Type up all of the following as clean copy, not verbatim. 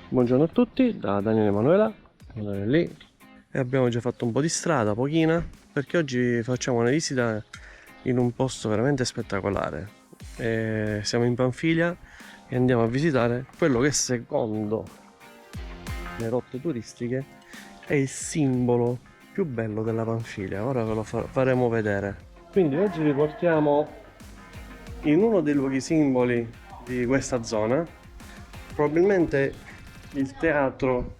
Buongiorno a tutti, da Daniele Emanuela, lì, e abbiamo già fatto un po' di strada, pochina, perché oggi facciamo una visita in un posto veramente spettacolare. Siamo in Panfilia e andiamo a visitare quello che secondo le rotte turistiche è il simbolo più bello della Panfilia. Ora ve lo faremo vedere. Quindi oggi vi portiamo in uno dei luoghi simboli di questa zona, probabilmente il teatro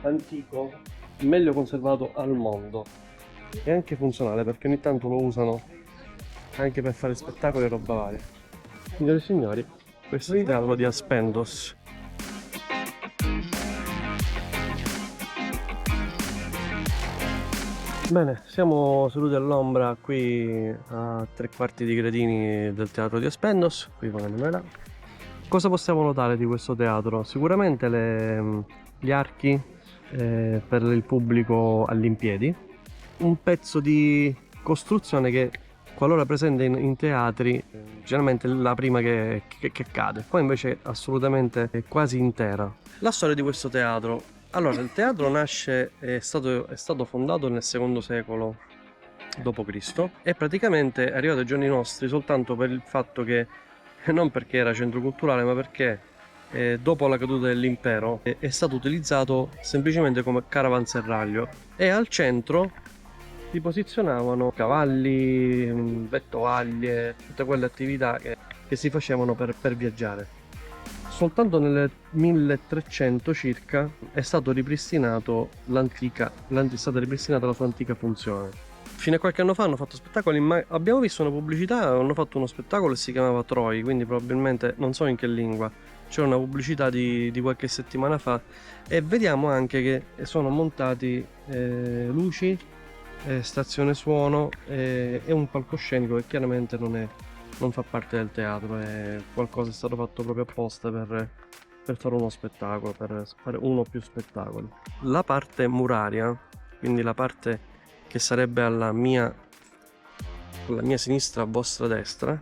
antico meglio conservato al mondo e anche funzionale, perché ogni tanto lo usano anche per fare spettacoli e roba varia. Signore e signori, questo è il teatro di Aspendos. Bene, siamo seduti all'ombra qui a 3/4 di gradini del teatro di Aspendos, qui con Emanuela. Cosa possiamo notare di questo teatro? Sicuramente gli archi per il pubblico all'impiedi, un pezzo di costruzione che qualora presente in teatri generalmente è la prima che cade, poi invece assolutamente è quasi intera. La storia di questo teatro. Allora, il teatro nasce, è stato fondato nel secondo secolo d.C. e praticamente è arrivato ai giorni nostri soltanto per il fatto che, non perché era centro culturale, ma perché dopo la caduta dell'impero è stato utilizzato semplicemente come caravanserraglio e al centro si posizionavano cavalli, vettovaglie, tutte quelle attività che si facevano per viaggiare. Soltanto nel 1300 circa è stato ripristinato è stata ripristinata la sua antica funzione. Fino a qualche anno fa hanno fatto spettacoli, ma abbiamo visto una pubblicità, hanno fatto uno spettacolo e si chiamava Troy, quindi probabilmente non so in che lingua. C'era una pubblicità di qualche settimana fa e vediamo anche che sono montati luci, stazione suono e un palcoscenico che chiaramente non fa parte del teatro, è qualcosa che è stato fatto proprio apposta per fare uno spettacolo, per fare uno o più spettacoli. La parte muraria, quindi la parte che sarebbe alla mia sinistra, a vostra destra,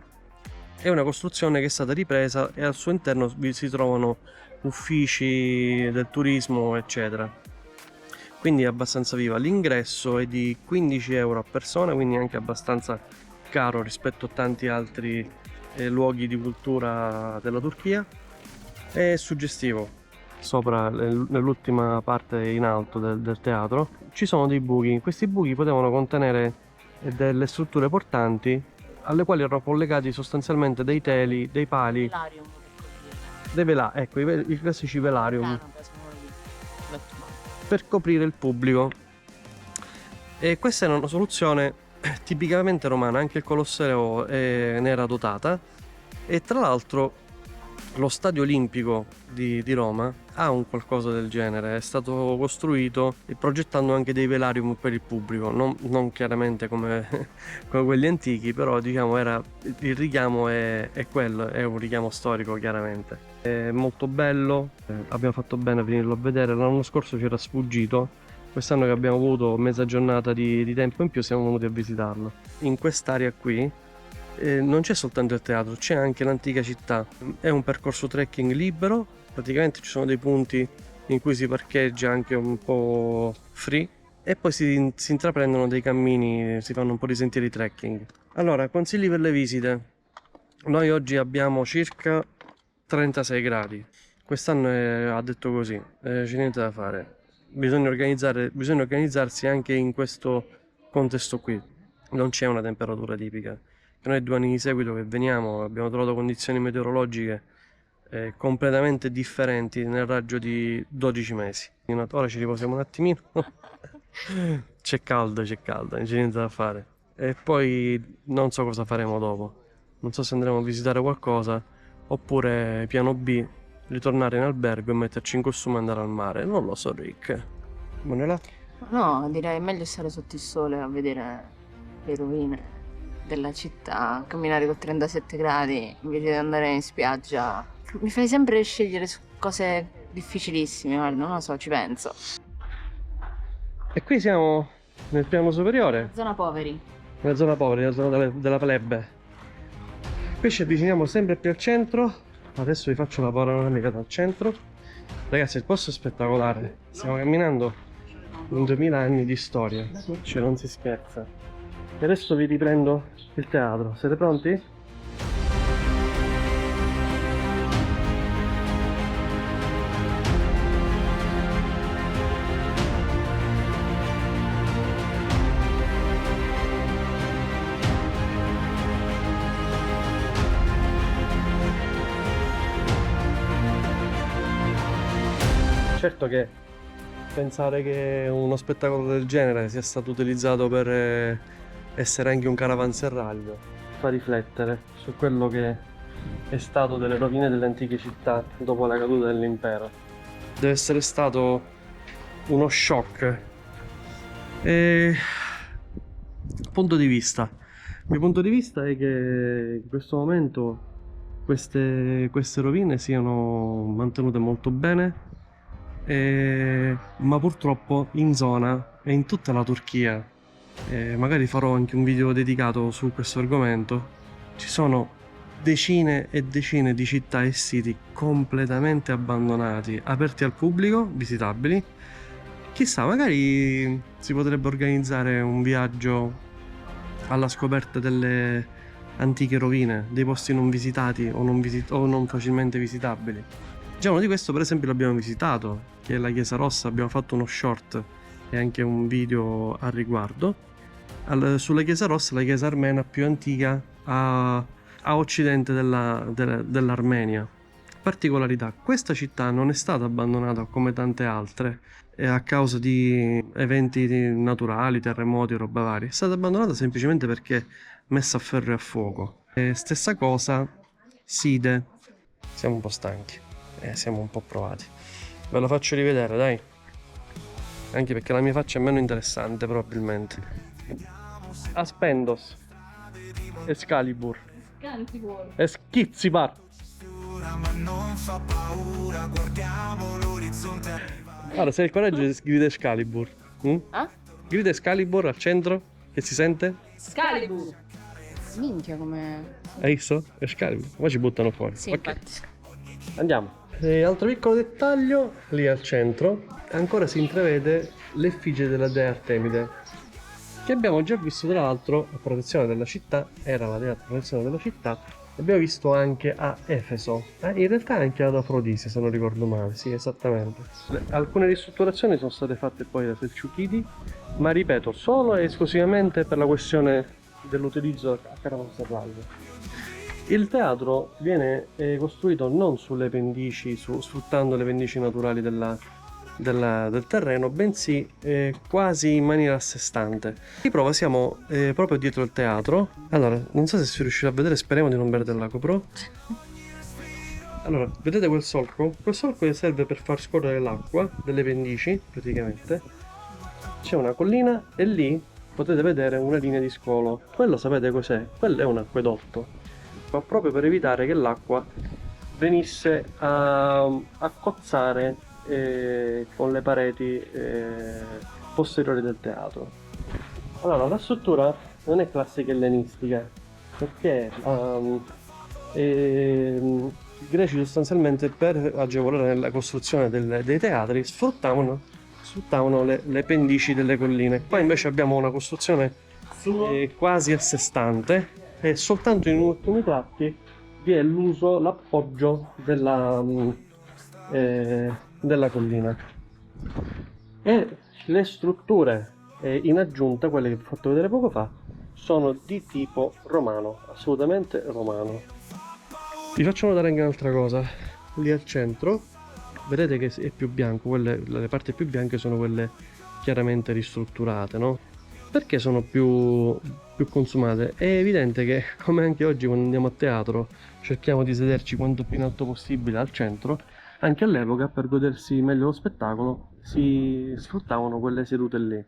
è una costruzione che è stata ripresa e al suo interno vi si trovano uffici del turismo, eccetera. Quindi è abbastanza viva. L'ingresso è di 15 euro a persona, quindi anche abbastanza caro rispetto a tanti altri luoghi di cultura della Turchia. È suggestivo. Sopra, nell'ultima parte in alto del teatro, ci sono dei buchi. Questi buchi potevano contenere delle strutture portanti alle quali erano collegati sostanzialmente dei teli, dei pali, Velarium, per così. dei ecco, i classici velarium per coprire il pubblico. E questa era una soluzione tipicamente romana, anche il Colosseo ne era dotata e tra l'altro lo Stadio Olimpico di Roma ha un qualcosa del genere, è stato costruito progettando anche dei velarium per il pubblico, non chiaramente come quelli antichi, però diciamo il richiamo è quello, è un richiamo storico chiaramente. È molto bello, abbiamo fatto bene a venirlo a vedere, l'anno scorso ci era sfuggito, quest'anno che abbiamo avuto mezza giornata di tempo in più siamo venuti a visitarlo. In quest'area qui non c'è soltanto il teatro, c'è anche l'antica città. È un percorso trekking libero, praticamente ci sono dei punti in cui si parcheggia anche un po' free e poi si intraprendono dei cammini, si fanno un po' di sentieri trekking. Allora, consigli per le visite. Noi oggi abbiamo circa 36 gradi. Quest'anno ha detto così, c'è niente da fare. Bisogna organizzarsi anche in questo contesto qui. Non c'è una temperatura tipica. Noi 2 anni di seguito che veniamo abbiamo trovato condizioni meteorologiche completamente differenti nel raggio di 12 mesi. Ora ci riposiamo un attimino. C'è caldo, non c'è niente da fare. E poi non so cosa faremo dopo. Non so se andremo a visitare qualcosa oppure piano B, ritornare in albergo e metterci in costume e andare al mare. Non lo so, Rick. Manuela? No, direi meglio stare sotto il sole a vedere le rovine della città, camminare con 37 gradi invece di andare in spiaggia. Mi fai sempre scegliere su cose difficilissime, guarda, non lo so, ci penso. E qui siamo nel piano superiore, Zona poveri. nella zona povera, nella zona della plebe. Qui ci avviciniamo sempre più al centro adesso vi faccio la panoramica dal centro. Ragazzi, il posto è spettacolare, stiamo camminando in 2000 anni di storia, cioè non si scherza. E adesso vi riprendo il teatro, siete pronti? Certo che pensare che uno spettacolo del genere sia stato utilizzato per essere anche un caravanserraglio fa riflettere su quello che è stato delle rovine delle antiche città dopo la caduta dell'impero. Deve essere stato uno shock. E punto di vista. Il mio punto di vista è che in questo momento queste rovine siano mantenute molto bene. Ma purtroppo in zona e in tutta la Turchia, magari farò anche un video dedicato su questo argomento, ci sono decine e decine di città e siti completamente abbandonati, aperti al pubblico, visitabili. Chissà, magari si potrebbe organizzare un viaggio alla scoperta delle antiche rovine, dei posti non visitati o non facilmente visitabili. Già uno di questo per esempio l'abbiamo visitato, che è la Chiesa Rossa. Abbiamo fatto uno short e anche un video al riguardo. Sulla Chiesa Rossa, la chiesa armena più antica a occidente dell'Armenia. Particolarità, questa città non è stata abbandonata come tante altre a causa di eventi naturali, terremoti o roba varia. È stata abbandonata semplicemente perché messa a ferro e a fuoco. E stessa cosa, Side. Siamo un po' stanchi. Siamo un po' provati. Ve lo faccio rivedere, dai. Anche perché la mia faccia è meno interessante, probabilmente. Aspendos. Excalibur. E Schizzibar. Allora, se hai il coraggio grida Excalibur. Grida Excalibur al centro. Che si sente? Excalibur. Minchia come... Hai visto? Excalibur. Ma ci buttano fuori. Sì, Ok. infatti. Andiamo. Altro piccolo dettaglio, lì al centro ancora si intravede l'effigie della dea Artemide, che abbiamo già visto tra l'altro a protezione della città, era la dea protezione della città, l'abbiamo visto anche a Efeso, in realtà anche ad Afrodite se non ricordo male, sì esattamente. Alcune ristrutturazioni sono state fatte poi da Selciukidi, ma ripeto, solo e esclusivamente per la questione dell'utilizzo a caravanserraglio. Il teatro viene costruito non sulle pendici, sfruttando le pendici naturali del terreno, bensì quasi in maniera a sé stante. Di prova siamo proprio dietro il teatro. Allora, non so se si riuscirà a vedere, speriamo di non perdere la GoPro. Allora, vedete quel solco? Quel solco serve per far scorrere l'acqua delle pendici, praticamente. C'è una collina e lì potete vedere una linea di scolo. Quello sapete cos'è? Quello è un acquedotto. Ma proprio per evitare che l'acqua venisse a cozzare con le pareti posteriori del teatro. Allora, la struttura non è classica ellenistica, perché i greci sostanzialmente per agevolare la costruzione dei teatri sfruttavano le pendici delle colline. Qua invece abbiamo una costruzione quasi a sé stante, e soltanto in alcuni tratti vi è l'appoggio della collina. E le strutture in aggiunta, quelle che vi ho fatto vedere poco fa, sono di tipo romano, assolutamente romano. Vi faccio notare anche un'altra cosa. Lì al centro vedete che è più bianco, le parti più bianche sono quelle chiaramente ristrutturate, no? Perché sono più consumate? È evidente che, come anche oggi quando andiamo a teatro cerchiamo di sederci quanto più in alto possibile al centro, anche all'epoca per godersi meglio lo spettacolo si sfruttavano quelle sedute lì.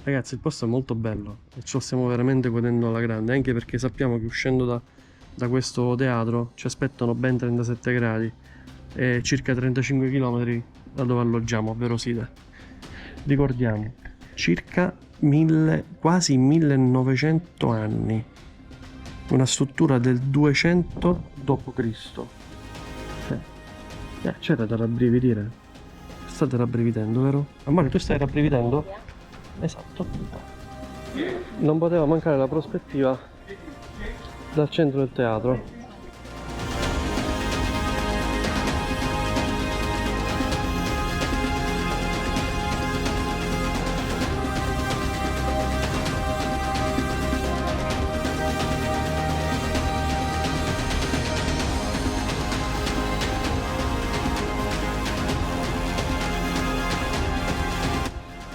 Ragazzi, il posto è molto bello e ce lo stiamo veramente godendo alla grande, anche perché sappiamo che uscendo da questo teatro ci aspettano ben 37 gradi e circa 35 km da dove alloggiamo, ovvero Side. Ricordiamo, circa quasi 1900 anni, una struttura del 200 d.C. C'era da rabbrividire. State rabbrividendo, vero? Amore, tu stai rabbrividendo? Esatto. Non poteva mancare la prospettiva dal centro del teatro.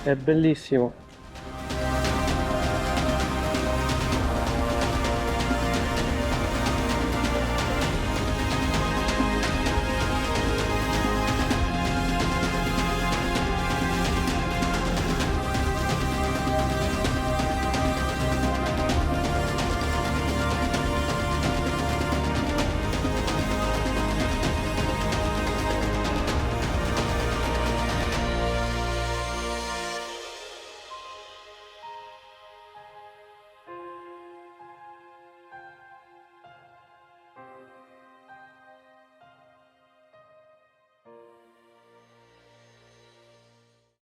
È bellissimo.